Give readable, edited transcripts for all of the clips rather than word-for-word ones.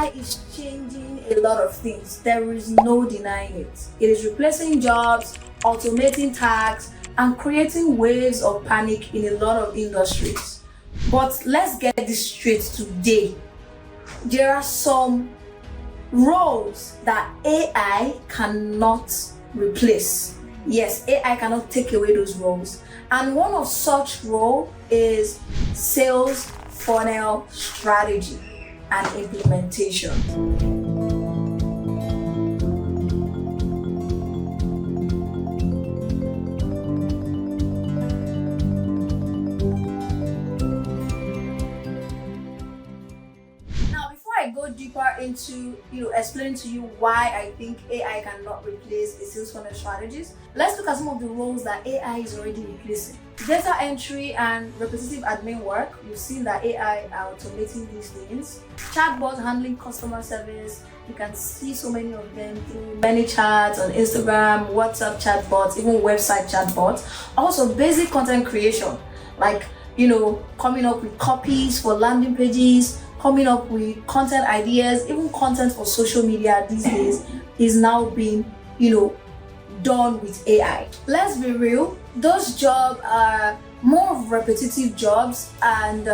AI is changing a lot of things. There is no denying it. It is replacing jobs, automating tasks, and creating waves of panic in a lot of industries. But let's get this straight today. There are some roles that AI cannot replace. Yes, AI cannot take away those roles. And one of such role is sales funnel strategy and implementation. I go deeper into explaining to you why I think AI cannot replace a sales funnel strategist, let's look at some of the roles that AI is already replacing. Data entry and repetitive admin work, you've seen that AI are automating these things. Chatbots handling customer service, you can see so many of them through many chats on Instagram, WhatsApp chatbots, even website chatbots. Also basic content creation, like coming up with copies for landing pages, coming up with content ideas, even content for social media these days is now being, done with AI. Let's be real, those jobs are more of repetitive jobs, and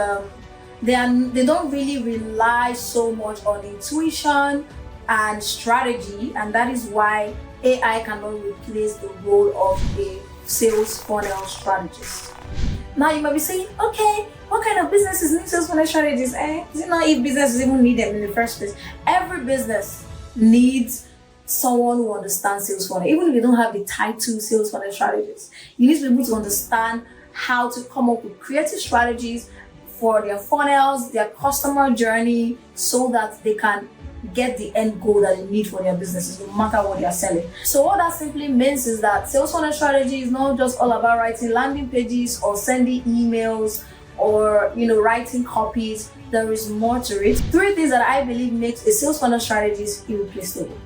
they don't really rely so much on intuition and strategy, and that is why AI cannot replace the role of a sales funnel strategist. Now you might be saying, okay, what kind of businesses need sales funnel strategists? Is it not if businesses even need them in the first place? Every business needs someone who understands sales funnel. Even if you don't have the title sales funnel strategist, you need to be able to understand how to come up with creative strategies for their funnels, their customer journey, so that they can get the end goal that they need for their businesses, no matter what they are selling. So what that simply means is that sales funnel strategy is not just all about writing landing pages or sending emails or writing copies. There is more to it. 3 things that I believe makes a sales funnel strategist irreplaceable.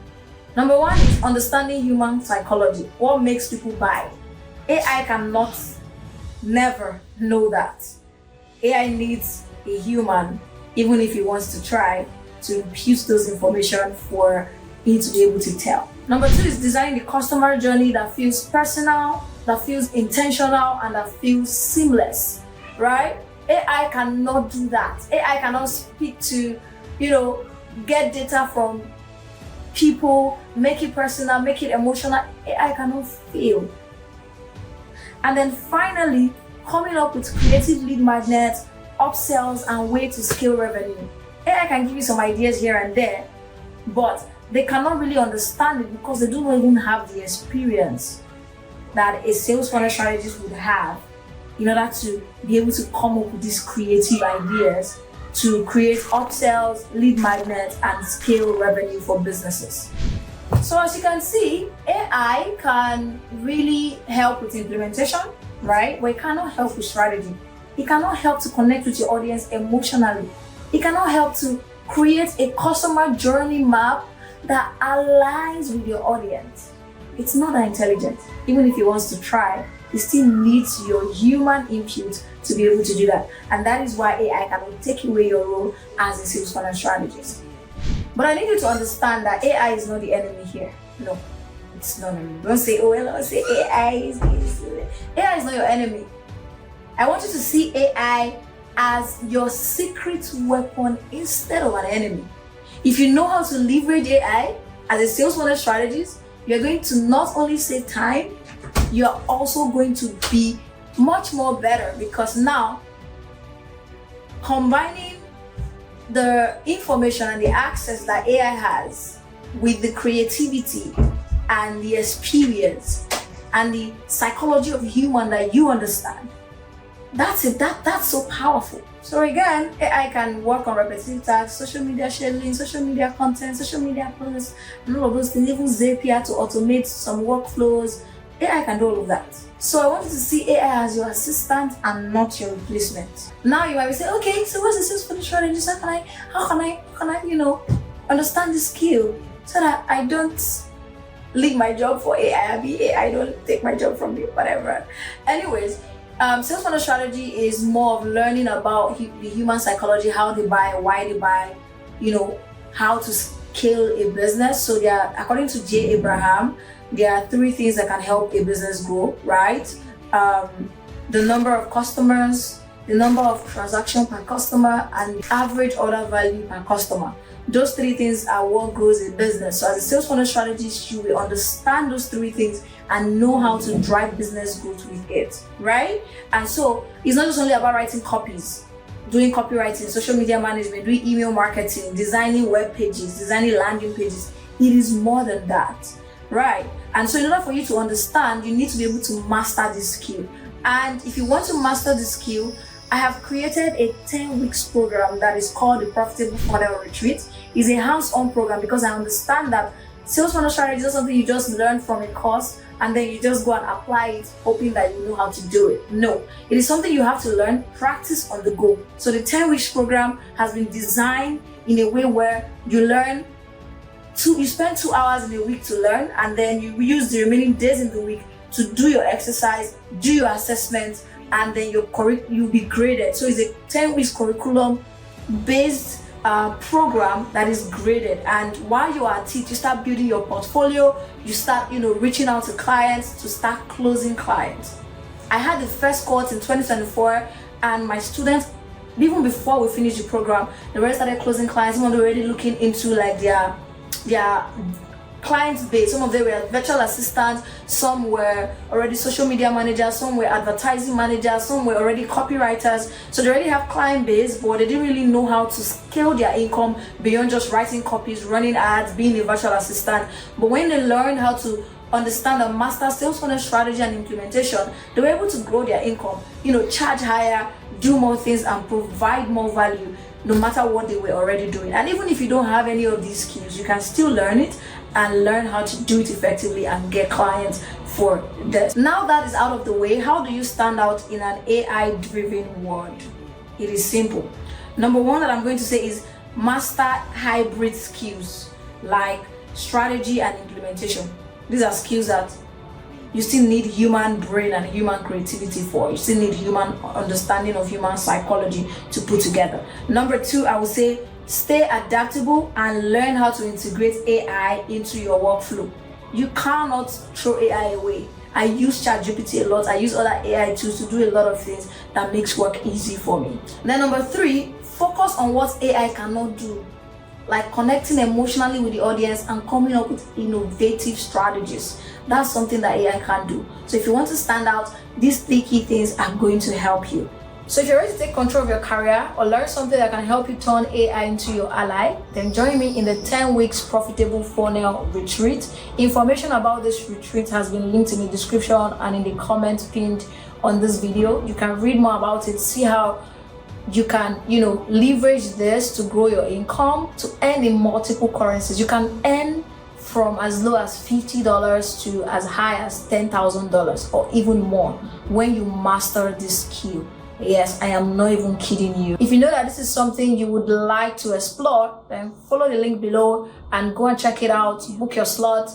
Number 1 is understanding human psychology. What makes people buy? AI cannot never know that. AI needs a human, even if he wants to try, to impute those information for it to be able to tell. Number 2 is designing the customer journey that feels personal, that feels intentional, and that feels seamless, right? AI cannot do that. AI cannot speak to, get data from people, make it personal, make it emotional. AI cannot feel. And then finally, coming up with creative lead magnets, upsells, and way to scale revenue. AI can give you some ideas here and there, but they cannot really understand it because they don't even have the experience that a sales funnel strategist would have in order to be able to come up with these creative ideas to create upsells, lead magnets, and scale revenue for businesses. So as you can see, AI can really help with implementation, right? But it cannot help with strategy. It cannot help to connect with your audience emotionally. It cannot help to create a customer journey map that aligns with your audience. It's not that intelligent. Even if he wants to try, it still needs your human input to be able to do that. And that is why AI cannot take away your role as a sales funnel strategist. But I need you to understand that AI is not the enemy here. No, it's not. Don't say, don't say AI is AI is not your enemy. I want you to see AI as your secret weapon instead of an enemy. If you know how to leverage AI as a sales funnel strategist, you're going to not only save time, you're also going to be much more better, because now combining the information and the access that AI has with the creativity and the experience and the psychology of human that you understand, that's it. That's so powerful. So again, AI can work on repetitive tasks, social media scheduling, social media content, social media posts, and all of those things. Even Zapier to automate some workflows. AI can do all of that. So I want you to see AI as your assistant and not your replacement. Now you might be saying, okay, so what's the sales funnel strategist? How can I understand this skill so that I don't leave my job for AI? AI don't take my job from me, whatever. Anyways, sales funnel strategy is more of learning about the human psychology, how they buy, why they buy, how to scale a business. So according to J. Abraham, there are 3 things that can help a business grow, right? The number of customers, the number of transactions per customer, and the average order value per customer. Those 3 things are what grows a business. So as a sales funnel strategist, you will understand those 3 things and know how to drive business growth with it, right? And so it's not just only about writing copies, doing copywriting, social media management, doing email marketing, designing web pages, designing landing pages. It is more than that, right? And so in order for you to understand, you need to be able to master this skill. And if you want to master the skill, I have created a 10 weeks program that is called the Profitable Funnel Retreat. It's a hands-on program because I understand that sales funnel strategy is not something you just learn from a course and then you just go and apply it hoping that you know how to do it. No, it is something you have to learn, practice on the go. So the 10 weeks program has been designed in a way where you spend 2 hours in a week to learn, and then you use the remaining days in the week to do your exercise, do your assessment, and then you'll be graded. So it's a 10 weeks curriculum based program that is graded, and while you are at it, you start building your portfolio, you start reaching out to clients to start closing clients. I had the first cohort in 2024, and my students, even before we finished the program, they already started closing clients. Some of them were already looking into like their client base. Some of them were virtual assistants, some were already social media managers, some were advertising managers, some were already copywriters. So they already have client base, but they didn't really know how to scale their income beyond just writing copies, running ads, being a virtual assistant. But when they learned how to understand and master sales funnel strategy and implementation, they were able to grow their income, charge higher, do more things, and provide more value no matter what they were already doing. And even if you don't have any of these skills, you can still learn it and learn how to do it effectively and get clients for this. Now that is out of the way, how do you stand out in an AI-driven world? It is simple. Number 1 that I'm going to say is master hybrid skills like strategy and implementation. These are skills that you still need human brain and human creativity for. You still need human understanding of human psychology to put together. Number 2, I would say stay adaptable and learn how to integrate AI into your workflow. You cannot throw AI away. I use ChatGPT a lot. I use other AI tools to do a lot of things that makes work easy for me. Then number 3, focus on what AI cannot do, like connecting emotionally with the audience and coming up with innovative strategies. That's something that AI can't do. So if you want to stand out, these 3 key things are going to help you. So if you're ready to take control of your career or learn something that can help you turn AI into your ally, then join me in the 10 weeks Profitable Funnel Retreat. Information about this retreat has been linked in the description and in the comment pinned on this video. You can read more about it, see how you can, leverage this to grow your income, to earn in multiple currencies. You can earn from as low as $50 to as high as $10,000 or even more when you master this skill. Yes, I am not even kidding you. If you know that this is something you would like to explore, then follow the link below and go and check it out. Book your slot.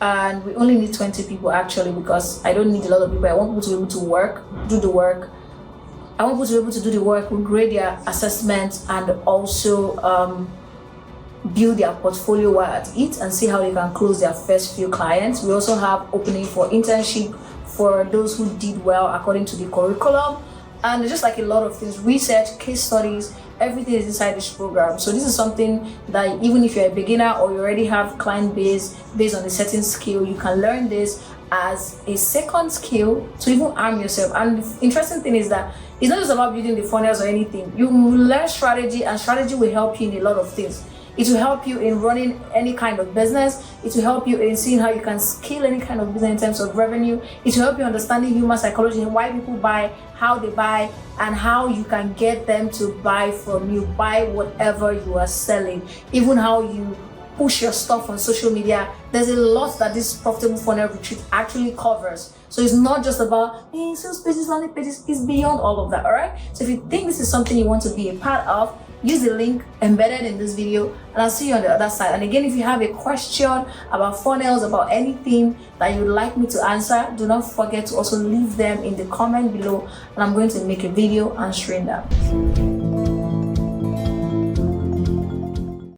And we only need 20 people actually, because I don't need a lot of people. I want people to be able to do the work. I want people to be able to do the work, we grade their assessments, and also build their portfolio while at it and see how they can close their first few clients. We also have opening for internship for those who did well according to the curriculum. And just like a lot of things, research, case studies, everything is inside this program. So this is something that even if you're a beginner or you already have client base based on a certain skill, you can learn this as a second skill to even arm yourself. And the interesting thing is that it's not just about building the funnels or anything. You learn strategy, and strategy will help you in a lot of things. It will help you in running any kind of business. It will help you in seeing how you can scale any kind of business in terms of revenue. It will help you understanding human psychology and why people buy, how they buy, and how you can get them to buy from you, buy whatever you are selling, even how you push your stuff on social media. There's a lot that this Profitable Funnel Retreat actually covers. So it's not just about sales pages, landing pages. It's beyond all of that, all right? So if you think this is something you want to be a part of, use the link embedded in this video, and I'll see you on the other side. And again, if you have a question about funnels, about anything that you'd like me to answer, do not forget to also leave them in the comment below, and I'm going to make a video answering them.